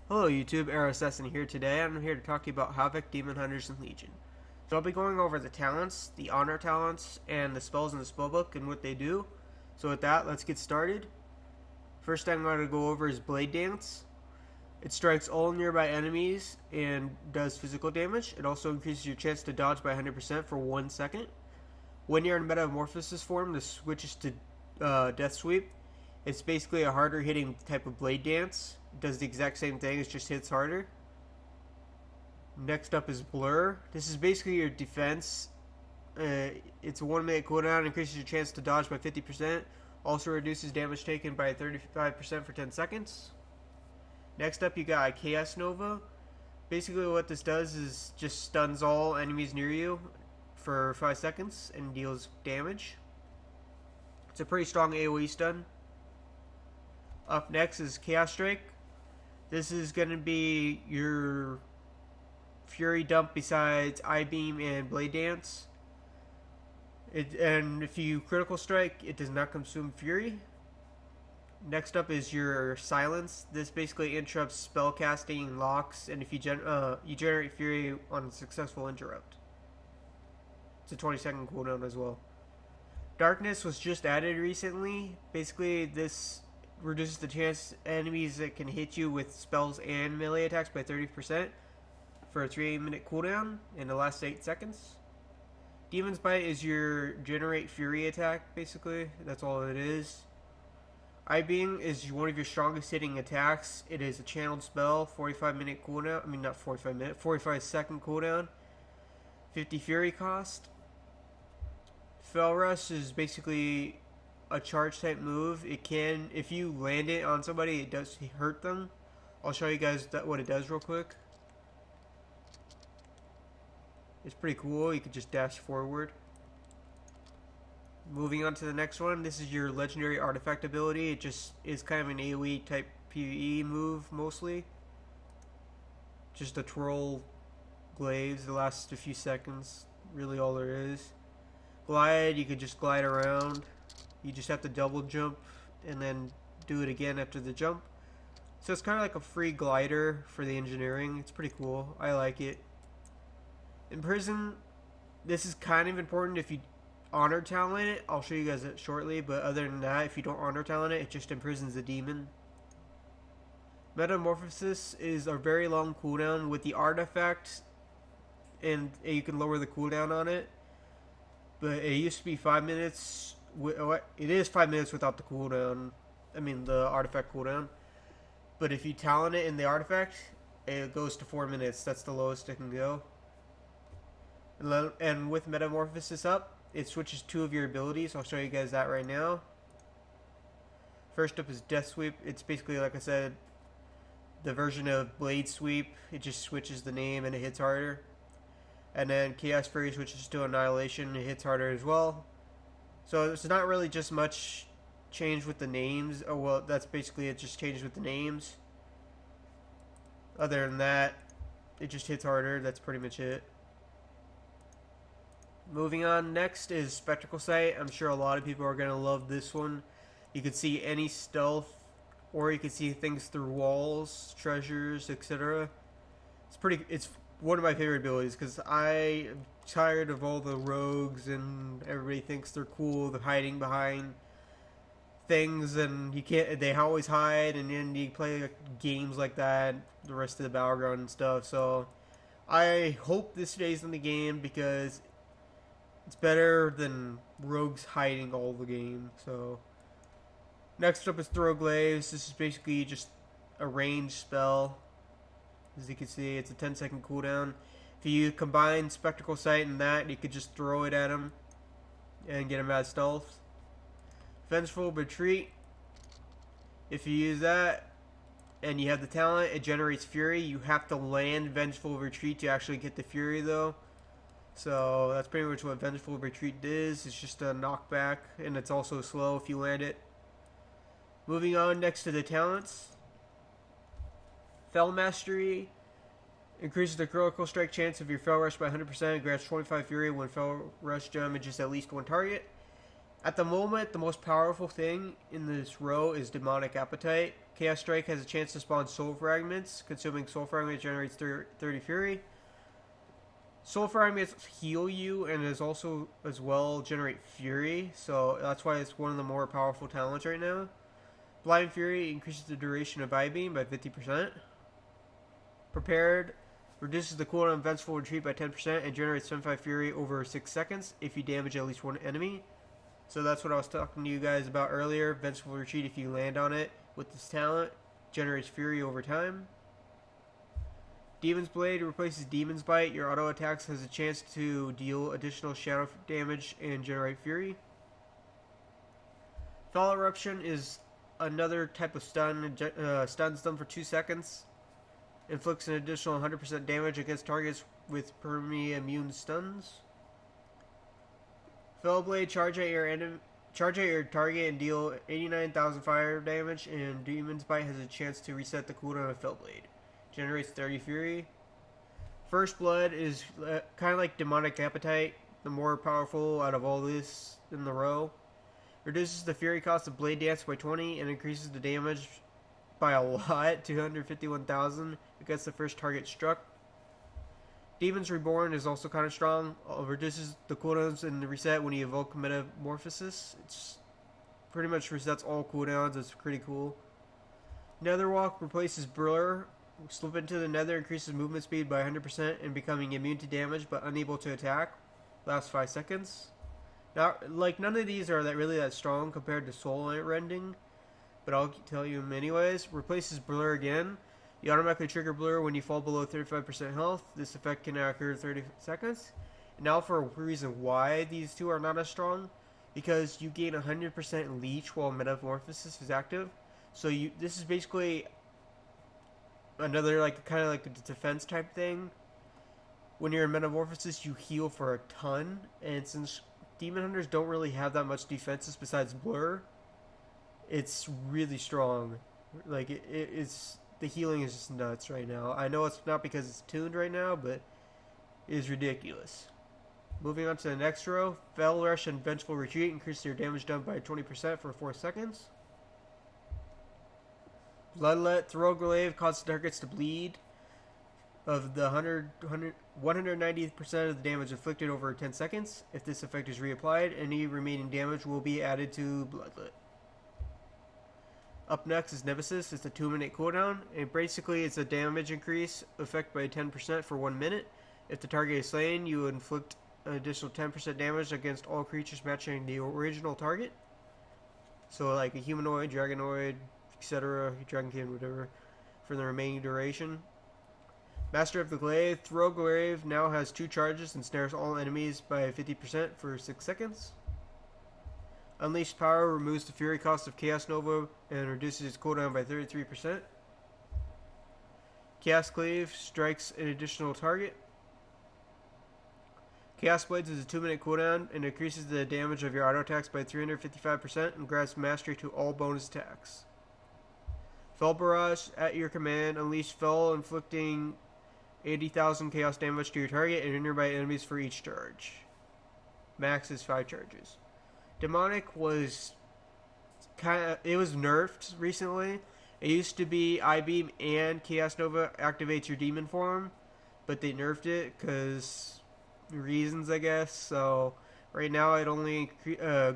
Hello YouTube, Assassin here today. I'm here to talk to you about Havoc, Demon Hunters, and Legion. So I'll be going over the talents, the honor talents, and the spells in the spellbook and what they do. So with that, let's get started. First thing I'm going to go over is Blade Dance. It strikes all nearby enemies and does physical damage. It also increases your chance to dodge by 100% for 1 second. When you're in Metamorphosis form, this switches to Death Sweep. It's basically a harder hitting type of Blade Dance. It does the exact same thing, it just hits harder. Next up is Blur. This is basically your defense. It's a 1 minute cooldown, increases your chance to dodge by 50%. Also reduces damage taken by 35% for 10 seconds. Next up, you got Chaos Nova. Basically, what this does is just stuns all enemies near you for 5 seconds and deals damage. It's a pretty strong AoE stun. Up next is Chaos Strike. This is going to be your Fury dump besides Eye Beam and Blade Dance. And if you critical strike, it does not consume Fury. Next up is your Silence. This basically interrupts spell casting and locks, and if you generate Fury on a successful interrupt. It's a 20-second cooldown as well. Darkness was just added recently. Basically, this reduces the chance enemies that can hit you with spells and melee attacks by 30% for a 3-minute cooldown in the last 8 seconds. Demon's Bite is your generate fury attack, basically. That's all it is. Eye Beam is one of your strongest hitting attacks. It is a channeled spell, 45-minute cooldown. I mean, not 45 minute, 45-second cooldown. 50 fury cost. Fell Rush is basically a charge type move. It can, if you land it on somebody, it does hurt them. I'll show you guys what it does real quick. It's pretty cool. You can just dash forward. Moving on to the next one. This is your legendary artifact ability. It just is kind of an AoE type PvE move mostly. Just a twirl glaives that lasts a few seconds. Really all there is. Glide, you could just glide around. You just have to double jump and then do it again after the jump. So it's kind of like a free glider for the engineering. It's pretty cool. I like it. Imprison, this is kind of important if you honor talent it. I'll show you guys it shortly, but other than that, if you don't honor talent it, it just imprisons the demon. Metamorphosis is a very long cooldown with the artifact, and you can lower the cooldown on it. But it used to be 5 minutes. It is 5 minutes without the cooldown. I mean the artifact cooldown. But if you talent it in the artifact, it goes to 4 minutes. That's the lowest it can go. And with Metamorphosis up, it switches 2 of your abilities. I'll show you guys that right now. First up is Death Sweep. It's basically, like I said, the version of Blade Sweep. It just switches the name and it hits harder. And then Chaos Fury switches to Annihilation. It hits harder as well. So it's not really just much change with the names. Oh, well, that's basically it. Just changes with the names. Other than that, it just hits harder. That's pretty much it. Moving on, next is Spectacle Sight. I'm sure a lot of people are going to love this one. You can see any stealth, or you can see things through walls, treasures, etc. It's one of my favorite abilities because I'm tired of all the rogues and everybody thinks they're cool. They're hiding behind things, and you can't. They always hide, and then you play games like that the rest of the battleground and stuff. So I hope this stays in the game because it's better than rogues hiding all the game. So next up is Throw Glaives. This is basically just a ranged spell. As you can see, it's a 10-second cooldown. If you combine Spectacle Sight and that, you could just throw it at him and get him out of stealth. Vengeful Retreat. If you use that and you have the talent, it generates Fury. You have to land Vengeful Retreat to actually get the Fury though. So that's pretty much what Vengeful Retreat is. It's just a knockback, and it's also slow if you land it. Moving on next to the talents. Fell Mastery increases the critical strike chance of your Fell Rush by 100%. Grants 25 Fury when Fell Rush damages at least one target. At the moment, the most powerful thing in this row is Demonic Appetite. Chaos Strike has a chance to spawn Soul Fragments. Consuming Soul Fragments generates 30 Fury. Soul Fragments heal you and is also as well generate Fury, so that's why it's one of the more powerful talents right now. Blind Fury increases the duration of I-Beam by 50%. Prepared reduces the cooldown of Vengeful Retreat by 10% and generates 75 Fury over 6 seconds if you damage at least one enemy. So that's what I was talking to you guys about earlier. Vengeful Retreat, if you land on it with this talent, generates Fury over time. Demon's Blade replaces Demon's Bite. Your auto attacks has a chance to deal additional shadow damage and generate Fury. Fall Eruption is another type of stun. Stuns them for 2 seconds. Inflicts an additional 100% damage against targets with immune stuns. Fell Blade, charge at your target and deal 89,000 fire damage, and Demon's Bite has a chance to reset the cooldown of Fell Blade. Generates 30 Fury. First Blood is kind of like Demonic Appetite, the more powerful out of all this in the row. Reduces the Fury cost of Blade Dance by 20 and increases the damage by a lot, 251,000 against the first target struck. Demons Reborn is also kind of strong. Reduces the cooldowns and the reset when you evoke Metamorphosis. It's pretty much resets all cooldowns. It's pretty cool. Netherwalk replaces Blur. Slip into the Nether increases movement speed by 100% and becoming immune to damage but unable to attack. Lasts 5 seconds. Now, like, none of these are really that strong compared to Soul Rending, but I'll tell you them anyways. Replaces Blur again. You automatically trigger Blur when you fall below 35% health. This effect can occur 30 seconds. And now for a reason why these two are not as strong. Because you gain 100% leech while Metamorphosis is active. So this is basically another kind of like a defense type thing. When you're in Metamorphosis, you heal for a ton. And since Demon Hunters don't really have that much defenses besides Blur, it's really strong. Like, it's... The healing is just nuts right now. I know it's not because it's tuned right now, but it is ridiculous. Moving on to the next row. Fell Rush and Vengeful Retreat increase your damage done by 20% for 4 seconds. Bloodlet, Throglaive causes targets to bleed of the 190% of the damage inflicted over 10 seconds. If this effect is reapplied, any remaining damage will be added to Bloodlet. Up next is Nemesis. It's a 2-minute cooldown, and basically it's a damage increase effect by 10% for 1 minute. If the target is slain, you inflict an additional 10% damage against all creatures matching the original target. So like a humanoid, dragonoid, etc., dragonkin, whatever, for the remaining duration. Master of the Glaive. Throglaive now has 2 charges and snares all enemies by 50% for 6 seconds. Unleashed Power removes the Fury cost of Chaos Nova and reduces its cooldown by 33%. Chaos Cleave strikes an additional target. Chaos Blades is a 2-minute cooldown and increases the damage of your auto attacks by 355% and grants mastery to all bonus attacks. Fell Barrage at your command. Unleash Fell, inflicting 80,000 chaos damage to your target and nearby enemies for each charge. Max is 5 charges. Demonic was it was nerfed recently. It used to be I-Beam and Chaos Nova activates your demon form, but they nerfed it because reasons, I guess. So right now it only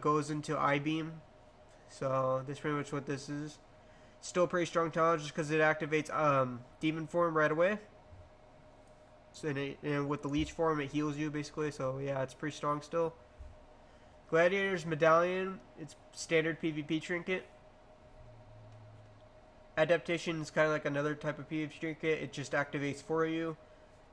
goes into I-Beam. So that's pretty much what this is. Still a pretty strong talent just because it activates demon form right away. So and with the leech form it heals you basically. So yeah, it's pretty strong still. Gladiator's Medallion, it's standard PvP trinket. Adaptation is kind of like another type of PvP trinket. It just activates for you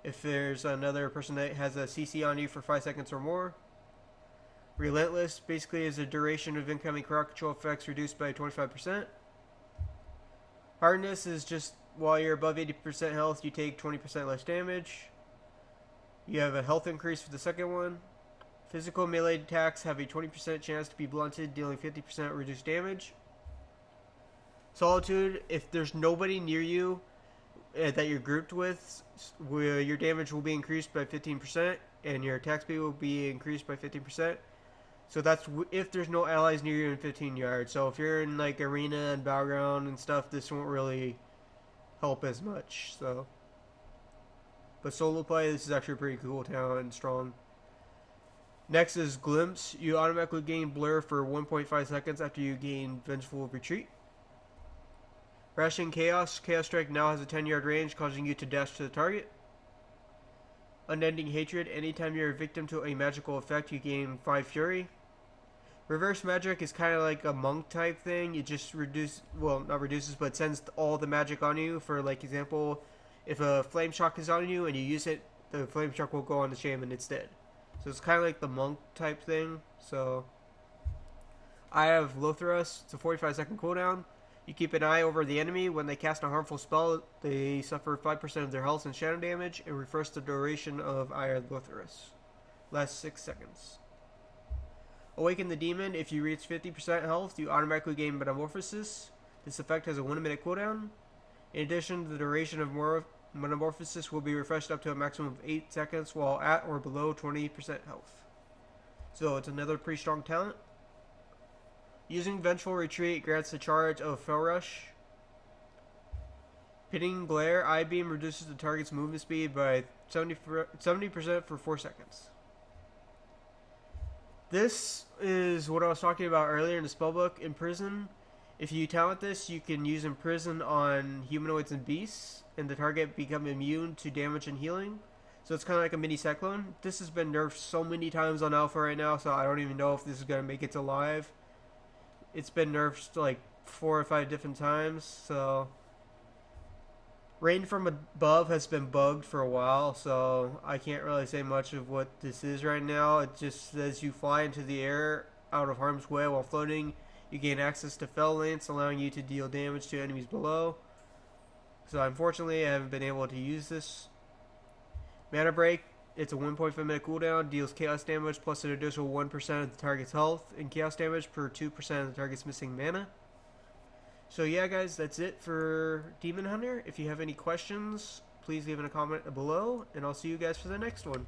if there's another person that has a CC on you for 5 seconds or more. Relentless basically is the duration of incoming crowd control effects reduced by 25%. Hardness is just while you're above 80% health, you take 20% less damage. You have a health increase for the second one. Physical melee attacks have a 20% chance to be blunted, dealing 50% reduced damage. Solitude, if there's nobody near you that you're grouped with, your damage will be increased by 15% and your attack speed will be increased by 15%. So that's if there's no allies near you in 15 yards. So if you're in like arena and battleground and stuff, this won't really help as much. So, but solo play, this is actually a pretty cool talent and strong. Next is Glimpse. You automatically gain Blur for 1.5 seconds after you gain Vengeful Retreat. Rashing Chaos. Chaos Strike now has a 10-yard range, causing you to dash to the target. Unending Hatred. Anytime you're a victim to a magical effect, you gain 5 Fury. Reverse Magic is kind of like a monk type thing. It just not reduces, but sends all the magic on you. For like example, if a Flame Shock is on you and you use it, the Flame Shock will go on the Shaman instead. So it's kind of like the monk type thing. So I have Low Thrust. It's a 45-second cooldown. You keep an eye over the enemy. When they cast a harmful spell, they suffer 5% of their health and shadow damage, and refers the duration of Eye of Low Thrust. Lasts 6 seconds. Awaken the Demon. If you reach 50% health, you automatically gain Metamorphosis. This effect has a 1-minute cooldown. In addition, the duration of Metamorphosis will be refreshed up to a maximum of 8 seconds while at or below 20% health. So it's another pretty strong talent. Using Vengeful Retreat grants the charge of Fell Rush. Pitting Glare. Eye Beam reduces the target's movement speed by 70% for 4 seconds. This is what I was talking about earlier in the spellbook. Imprison. If you talent this, you can use Imprison on humanoids and beasts, and the target become immune to damage and healing. So it's kind of like a mini Cyclone. This has been nerfed so many times on Alpha right now, so I don't even know if this is going to make it to live. It's been nerfed like 4 or 5 different times, so... Rain from Above has been bugged for a while, so I can't really say much of what this is right now. It just says you fly into the air out of harm's way while floating. You gain access to Fell Lance, allowing you to deal damage to enemies below. So unfortunately, I haven't been able to use this. Mana Break. It's a 1.5 minute cooldown. Deals chaos damage plus an additional 1% of the target's health and chaos damage per 2% of the target's missing mana. So yeah, guys, that's it for Demon Hunter. If you have any questions, please leave in a comment below, and I'll see you guys for the next one.